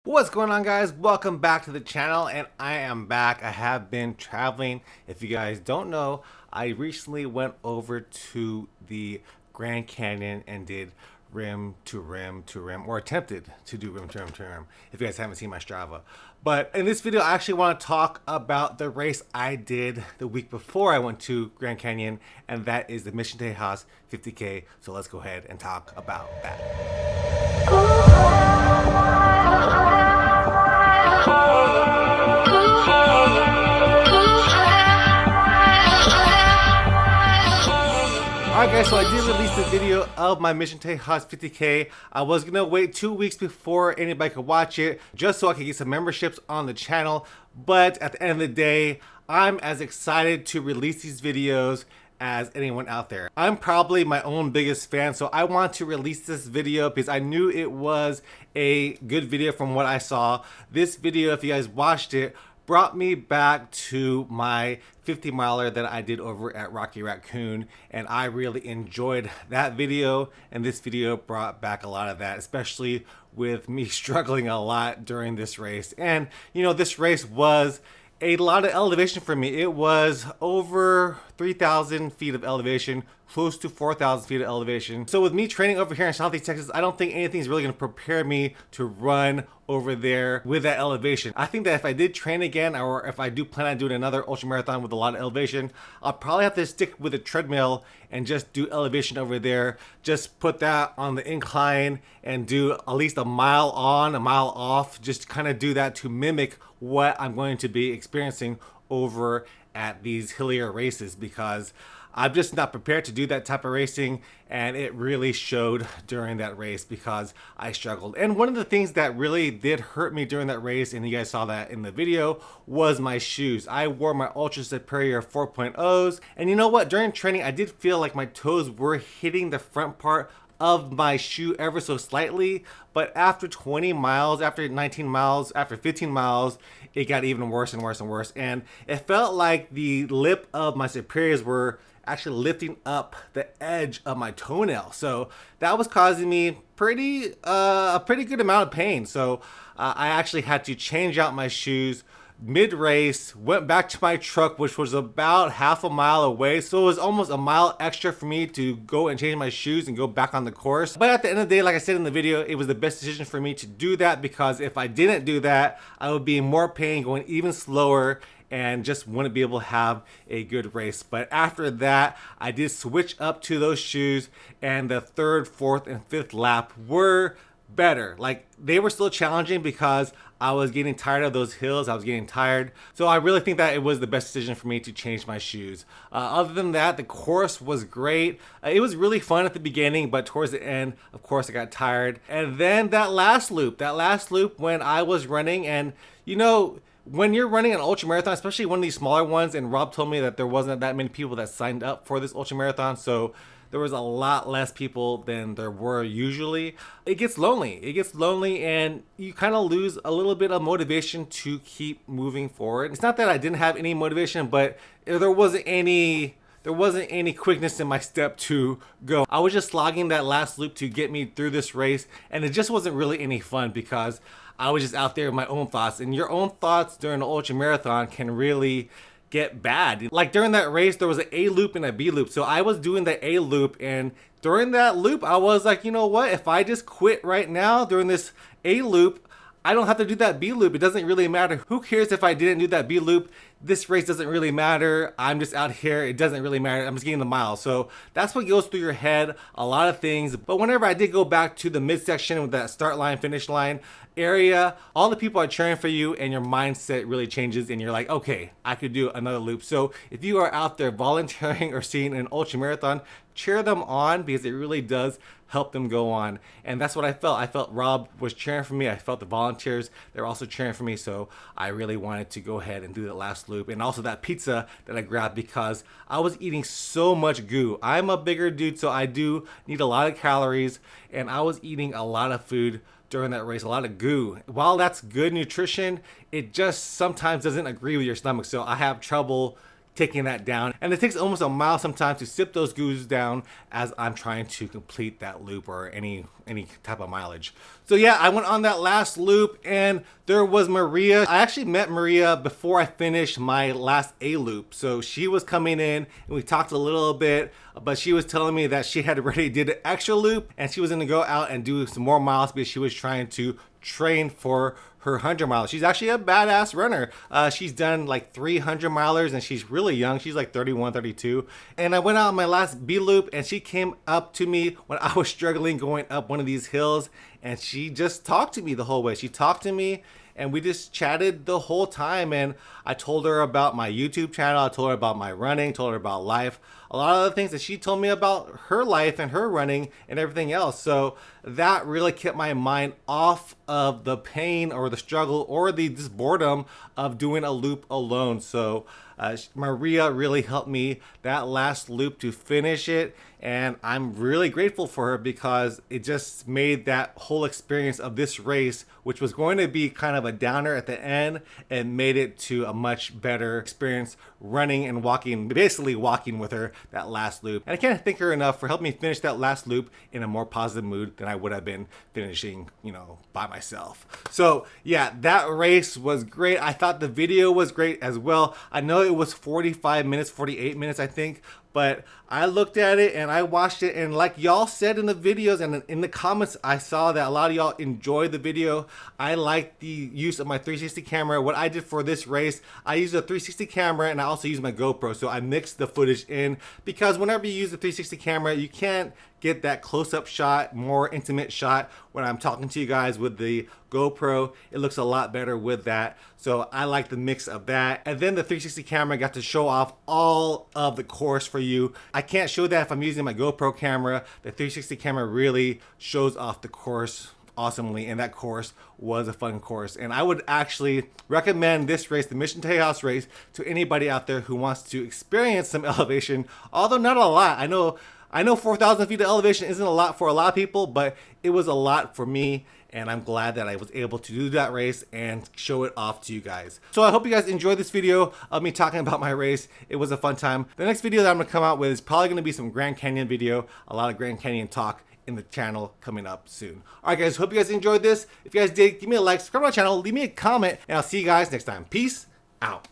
What's going on, guys? Welcome back to the channel, and I am back. I have been traveling. If you guys don't know, I recently went over to the Grand Canyon and did rim to rim to rim, or attempted to do rim to rim to rim, if you guys haven't seen my Strava. But in this video, I actually want to talk about the race I did the week before I went to Grand Canyon, and that is the Mission Tejas 50K. So let's go ahead and talk about that. Alright guys, so I did release the video of my Mission Tejas 50K. I was going to wait 2 weeks before anybody could watch it, just so I could get some memberships on the channel. But at the end of the day, I'm as excited to release these videos as anyone out there. I'm probably my own biggest fan, so I want to release this video because I knew it was a good video from what I saw. This video, if you guys watched it, brought me back to my 50 miler that I did over at Rocky Raccoon, and I really enjoyed that video, and this video brought back a lot of that, especially with me struggling a lot during this race. And you know, this race was a lot of elevation for me. It was over 3,000 feet of elevation, close to 4,000 feet of elevation. So with me training over here in Southeast Texas, I don't think anything's really gonna prepare me to run over there with that elevation. I think that if I did train again, or if I do plan on doing another ultra marathon with a lot of elevation, I'll probably have to stick with a treadmill and just do elevation over there. Just put that on the incline and do at least a mile on, a mile off. Just kind of do that to mimic what I'm going to be experiencing over at these hillier races, because I'm just not prepared to do that type of racing, and it really showed during that race because I struggled. And one of the things that really did hurt me during that race, and you guys saw that in the video, was my shoes. I wore my Ultra Superior 4.0s, and you know what? During training, I did feel like my toes were hitting the front part of my shoe ever so slightly, but after 20 miles, after 19 miles, after 15 miles, it got even worse and worse and worse, and it felt like the lip of my superiors were actually lifting up the edge of my toenail. So that was causing me a pretty good amount of pain. So I actually had to change out my shoes mid-race, went back to my truck, which was about half a mile away. So it was almost a mile extra for me to go and change my shoes and go back on the course. But at the end of the day, like I said in the video, it was the best decision for me to do that, because if I didn't do that, I would be in more pain, going even slower, and just wouldn't be able to have a good race. But after that, I did switch up to those shoes, and the third, fourth, and fifth lap were better. Like, they were still challenging because I was getting tired of those hills. I was getting tired. So I really think that it was the best decision for me to change my shoes. Other than that, the course was great. It was really fun at the beginning, but towards the end, of course, I got tired. And then that last loop when I was running, and you know, when you're running an ultra marathon, especially one of these smaller ones, and Rob told me that there wasn't that many people that signed up for this ultra marathon, so there was a lot less people than there were usually. It gets lonely, and you kind of lose a little bit of motivation to keep moving forward. It's not that I didn't have any motivation, but there wasn't any quickness in my step to go. I was just slogging that last loop to get me through this race, and it just wasn't really any fun because I was just out there with my own thoughts, and your own thoughts during an ultra marathon can really get bad. Like during that race, there was an A loop and a B loop. So I was doing the A loop, and during that loop, I was like, you know what? If I just quit right now during this A loop, I don't have to do that B loop. It doesn't really matter. Who cares if I didn't do that B loop? This race doesn't really matter. I'm just out here. It doesn't really matter. I'm just getting the mile. So that's what goes through your head, a lot of things. But whenever I did go back to the midsection with that start line, finish line area, all the people are cheering for you, and your mindset really changes, and you're like, okay, I could do another loop. So if you are out there volunteering or seeing an ultra marathon, cheer them on, because it really does help them go on. And that's what I felt. I felt Rob was cheering for me. I felt the volunteers, they're also cheering for me. So I really wanted to go ahead and do that last loop, and also that pizza that I grabbed, because I was eating so much goo. I'm a bigger dude, so I do need a lot of calories, and I was eating a lot of food during that race, a lot of goo. While that's good nutrition, it just sometimes doesn't agree with your stomach. So I have trouble taking that down. And it takes almost a mile sometimes to sip those goos down as I'm trying to complete that loop or any any type of mileage. So yeah, I went on that last loop, and there was Maria. I actually met Maria before I finished my last A loop. So she was coming in and we talked a little bit, but she was telling me that she had already did an extra loop and she was gonna go out and do some more miles because she was trying to train for her 100 miles. She's actually a badass runner. She's done like 300 milers and she's really young. She's like 31, 32. And I went out on my last B loop and she came up to me when I was struggling going up one of these hills, and she just talked to me the whole way. She talked to me and we just chatted the whole time, and I told her about my YouTube channel, I told her about my running, told her about life, a lot of the things that she told me about her life and her running and everything else. So that really kept my mind off of the pain or the struggle or the just boredom of doing a loop alone. So Maria really helped me that last loop to finish it, and I'm really grateful for her because it just made that whole experience of this race, which was going to be kind of a downer at the end, and made it to a much better experience running and walking, basically walking with her that last loop. And I can't thank her enough for helping me finish that last loop in a more positive mood than I would have been finishing, by myself. So yeah, that race was great. I thought the video was great as well. I know it was 45 minutes, 48 minutes, I think, but I looked at it and I watched it, and like y'all said in the videos and in the comments, I saw that a lot of y'all enjoyed the video. I liked the use of my 360 camera. What I did for this race, I used a 360 camera and I also used my GoPro. So I mixed the footage in, because whenever you use the 360 camera, you can't get that close-up shot, more intimate shot when I'm talking to you guys. With the GoPro, it looks a lot better with that. So I like the mix of that. And then the 360 camera got to show off all of the course for you. I can't show that if I'm using my GoPro camera. The 360 camera really shows off the course awesomely, and that course was a fun course. And I would actually recommend this race, the Mission Tejas race, to anybody out there who wants to experience some elevation, although not a lot. I know 4,000 feet of elevation isn't a lot for a lot of people, but it was a lot for me, and I'm glad that I was able to do that race and show it off to you guys. So I hope you guys enjoyed this video of me talking about my race. It was a fun time. The next video that I'm gonna come out with is probably gonna be some Grand Canyon video, a lot of Grand Canyon talk in the channel coming up soon. All right guys, hope you guys enjoyed this. If you guys did, give me a like, subscribe to my channel, leave me a comment, and I'll see you guys next time. Peace out.